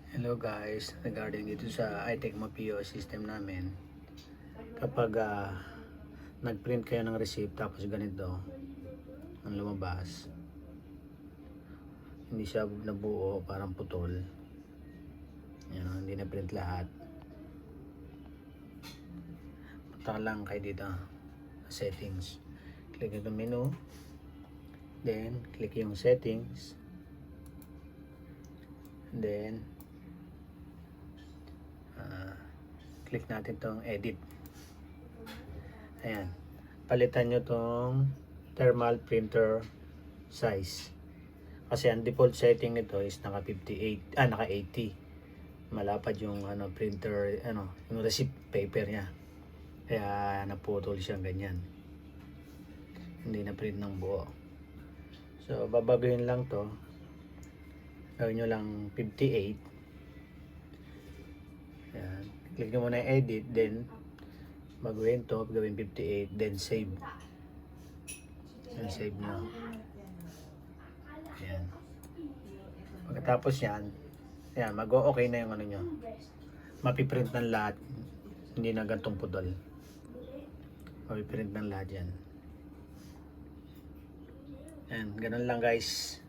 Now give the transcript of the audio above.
Hello guys, regarding dito sa iTechmo PO system namin, kapag nag-print kayo ng receipt tapos ganito ang lumabas, hindi siya nabuo, parang putol. Yan, hindi na print lahat. Punta lang kayo dito settings, click yung menu, then click yung settings, then click natin tong edit. Ayan, palitan nyo tong thermal printer size, kasi ang default setting nito is naka 58, naka 80. Malapad yung printer, yung receipt paper niya, kaya naputol siya ganyan, hindi na print ng buo. So babaguhin lang to, gawin nyo lang 58. Ayan, click nyo muna yung edit, then baguhin to, gawin 58, then save. Then save nyo. Ayan, pagkatapos yan, ayan, mag-o-okay na yung nyo, mapiprint ng lahat, hindi na gantong pudol, mapiprint ng lahat yan. Ayan, ganun lang guys.